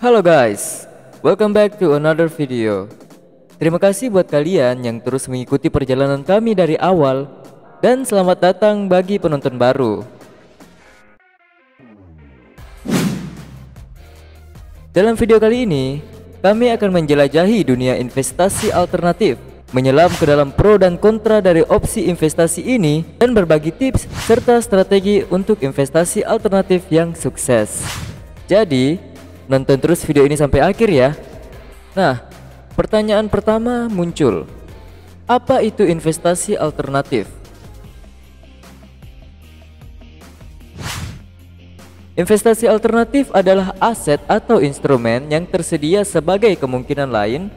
Halo guys, welcome back to another video. Terima kasih buat kalian yang terus mengikuti perjalanan kami dari awal, dan selamat datang bagi penonton baru. Dalam video kali ini, kami akan menjelajahi dunia investasi alternatif, menyelam ke dalam pro dan kontra dari opsi investasi ini, dan berbagi tips serta strategi untuk investasi alternatif yang sukses. Jadi, nonton terus video ini sampai akhir ya. Nah, pertanyaan pertama muncul. Apa itu investasi alternatif? Investasi alternatif adalah aset atau instrumen yang tersedia sebagai kemungkinan lain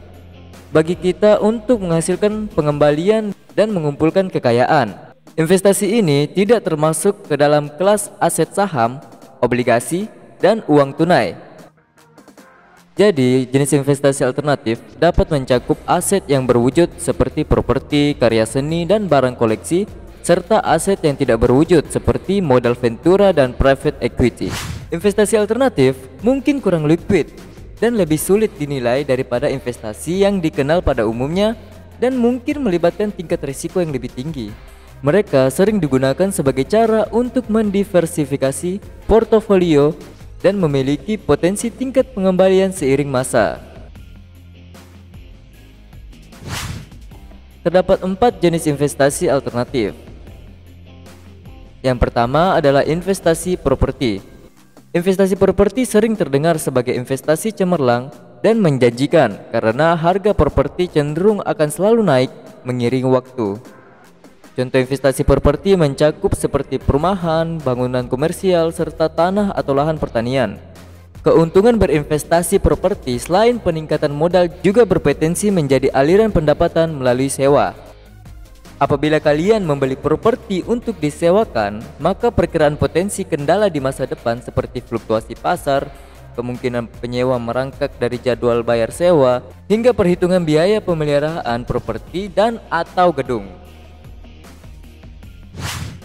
bagi kita untuk menghasilkan pengembalian dan mengumpulkan kekayaan. Investasi ini tidak termasuk ke dalam kelas aset saham, obligasi, dan uang tunai. Jadi, jenis investasi alternatif dapat mencakup aset yang berwujud seperti properti, karya seni, dan barang koleksi, serta aset yang tidak berwujud seperti modal ventura dan private equity. Investasi alternatif mungkin kurang liquid dan lebih sulit dinilai daripada investasi yang dikenal pada umumnya, dan mungkin melibatkan tingkat risiko yang lebih tinggi. Mereka sering digunakan sebagai cara untuk mendiversifikasi portofolio dan memiliki potensi tingkat pengembalian seiring masa. Terdapat 4 jenis investasi alternatif. Yang pertama adalah investasi properti. Investasi properti sering terdengar sebagai investasi cemerlang dan menjanjikan karena harga properti cenderung akan selalu naik mengiringi waktu. Contoh investasi properti mencakup seperti perumahan, bangunan komersial, serta tanah atau lahan pertanian. Keuntungan berinvestasi properti selain peningkatan modal juga berpotensi menjadi aliran pendapatan melalui sewa. Apabila kalian membeli properti untuk disewakan, maka perkiraan potensi kendala di masa depan seperti fluktuasi pasar, kemungkinan penyewa merangkak dari jadwal bayar sewa, hingga perhitungan biaya pemeliharaan properti dan atau gedung.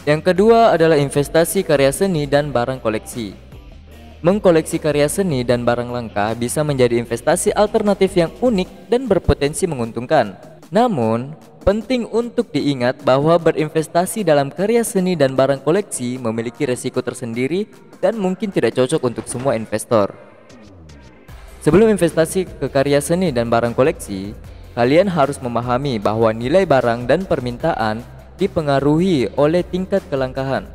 Yang kedua adalah investasi karya seni dan barang koleksi. Mengkoleksi karya seni dan barang langka bisa menjadi investasi alternatif yang unik dan berpotensi menguntungkan. Namun, penting untuk diingat bahwa berinvestasi dalam karya seni dan barang koleksi memiliki resiko tersendiri dan mungkin tidak cocok untuk semua investor. Sebelum investasi ke karya seni dan barang koleksi, kalian harus memahami bahwa nilai barang dan permintaan dipengaruhi oleh tingkat kelangkaan.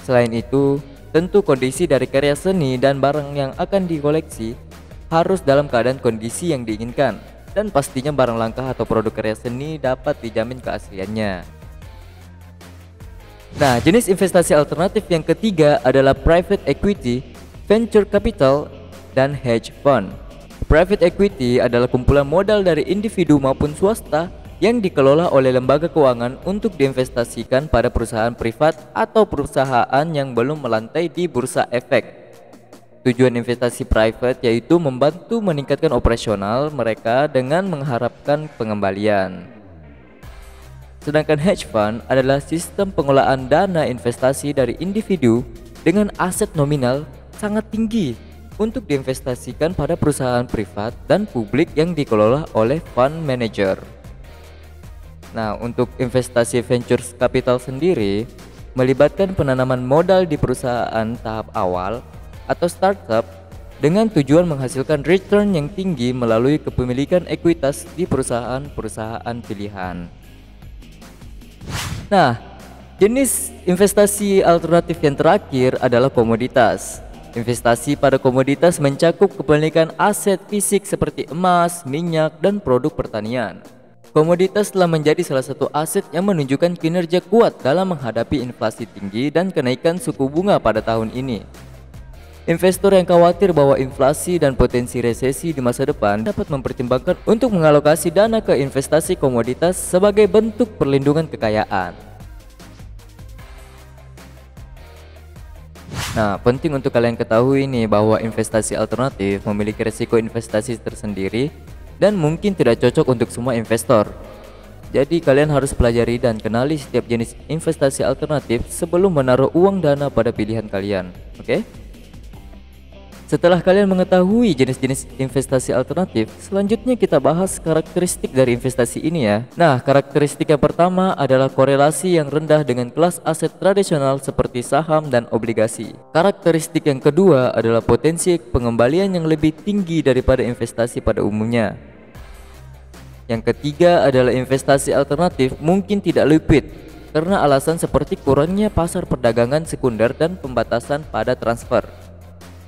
Selain itu, tentu kondisi dari karya seni dan barang yang akan dikoleksi harus dalam keadaan kondisi yang diinginkan, dan pastinya barang langka atau produk karya seni dapat dijamin keasliannya. Nah, jenis investasi alternatif yang ketiga adalah private equity, venture capital, dan hedge fund. Private equity adalah kumpulan modal dari individu maupun swasta yang dikelola oleh lembaga keuangan untuk diinvestasikan pada perusahaan privat atau perusahaan yang belum melantai di bursa efek. Tujuan investasi private yaitu membantu meningkatkan operasional mereka dengan mengharapkan pengembalian. Sedangkan hedge fund adalah sistem pengelolaan dana investasi dari individu dengan aset nominal sangat tinggi untuk diinvestasikan pada perusahaan privat dan publik yang dikelola oleh fund manager. Nah, untuk investasi venture capital sendiri melibatkan penanaman modal di perusahaan tahap awal atau startup dengan tujuan menghasilkan return yang tinggi melalui kepemilikan ekuitas di perusahaan-perusahaan pilihan. Nah, jenis investasi alternatif yang terakhir adalah komoditas. Investasi pada komoditas mencakup kepemilikan aset fisik seperti emas, minyak, dan produk pertanian. Komoditas telah menjadi salah satu aset yang menunjukkan kinerja kuat dalam menghadapi inflasi tinggi dan kenaikan suku bunga pada tahun ini. Investor yang khawatir bahwa inflasi dan potensi resesi di masa depan dapat mempertimbangkan untuk mengalokasi dana ke investasi komoditas sebagai bentuk perlindungan kekayaan. Nah, penting untuk kalian ketahui nih bahwa investasi alternatif memiliki risiko investasi tersendiri dan mungkin tidak cocok untuk semua investor. Jadi kalian harus pelajari dan kenali setiap jenis investasi alternatif sebelum menaruh uang dana pada pilihan kalian. Oke? Setelah kalian mengetahui jenis-jenis investasi alternatif, selanjutnya kita bahas karakteristik dari investasi ini ya. Nah, karakteristik yang pertama adalah korelasi yang rendah dengan kelas aset tradisional seperti saham dan obligasi. Karakteristik yang kedua adalah potensi pengembalian yang lebih tinggi daripada investasi pada umumnya. Yang ketiga adalah investasi alternatif mungkin tidak liquid karena alasan seperti kurangnya pasar perdagangan sekunder dan pembatasan pada transfer.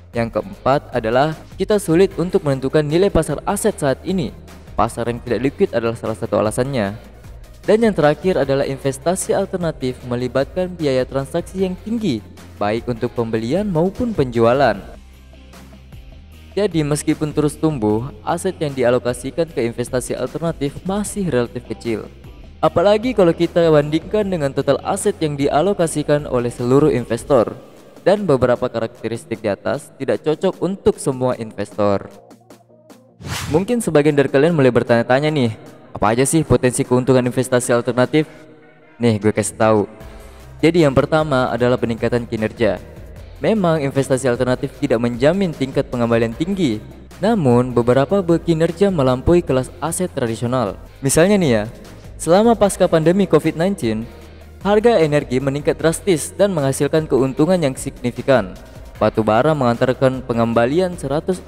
Yang keempat adalah kita sulit untuk menentukan nilai pasar aset saat ini. Pasar yang tidak liquid adalah salah satu alasannya. Dan yang terakhir adalah investasi alternatif melibatkan biaya transaksi yang tinggi, baik untuk pembelian maupun penjualan. Jadi meskipun terus tumbuh, aset yang dialokasikan ke investasi alternatif masih relatif kecil. Apalagi kalau kita bandingkan dengan total aset yang dialokasikan oleh seluruh investor. Dan beberapa karakteristik di atas tidak cocok untuk semua investor. Mungkin sebagian dari kalian mulai bertanya-tanya nih, apa aja sih potensi keuntungan investasi alternatif? Nih gue kasih tahu. Jadi yang pertama adalah peningkatan kinerja. Memang investasi alternatif tidak menjamin tingkat pengembalian tinggi, namun beberapa berkinerja melampaui kelas aset tradisional. Misalnya nih ya, selama pasca pandemi COVID-19, harga energi meningkat drastis dan menghasilkan keuntungan yang signifikan. Batu bara mengantarkan pengembalian 160,61%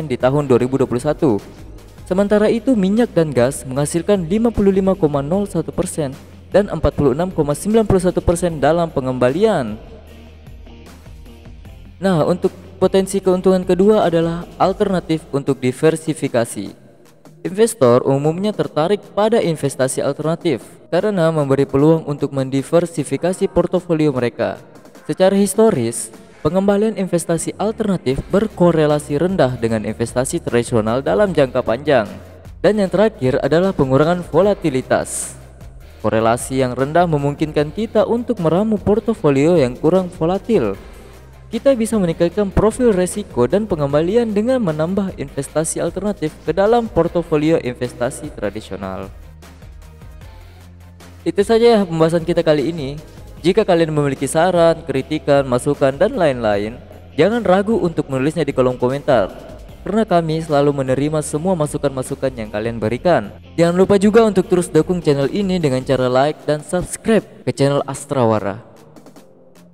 di tahun 2021. Sementara itu minyak dan gas menghasilkan 55,01% dan 46,91% dalam pengembalian. Nah, untuk potensi keuntungan kedua adalah alternatif untuk diversifikasi. Investor umumnya tertarik pada investasi alternatif karena memberi peluang untuk mendiversifikasi portofolio mereka. Secara historis, pengembalian investasi alternatif berkorelasi rendah dengan investasi tradisional dalam jangka panjang. Dan yang terakhir adalah pengurangan volatilitas. Korelasi yang rendah memungkinkan kita untuk meramu portofolio yang kurang volatil. Kita bisa meningkatkan profil resiko dan pengembalian dengan menambah investasi alternatif ke dalam portofolio investasi tradisional. Itu saja ya pembahasan kita kali ini. Jika kalian memiliki saran, kritikan, masukan, dan lain-lain, jangan ragu untuk menulisnya di kolom komentar, karena kami selalu menerima semua masukan-masukan yang kalian berikan. Jangan lupa juga untuk terus dukung channel ini dengan cara like dan subscribe ke channel Astrawara.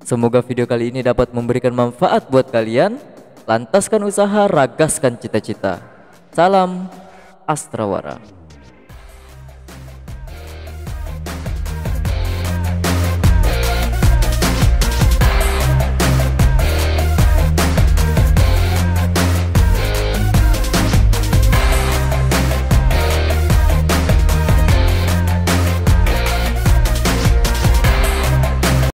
Semoga video kali ini dapat memberikan manfaat buat kalian. Lantaskan usaha, ragaskan cita-cita. Salam Astrawara.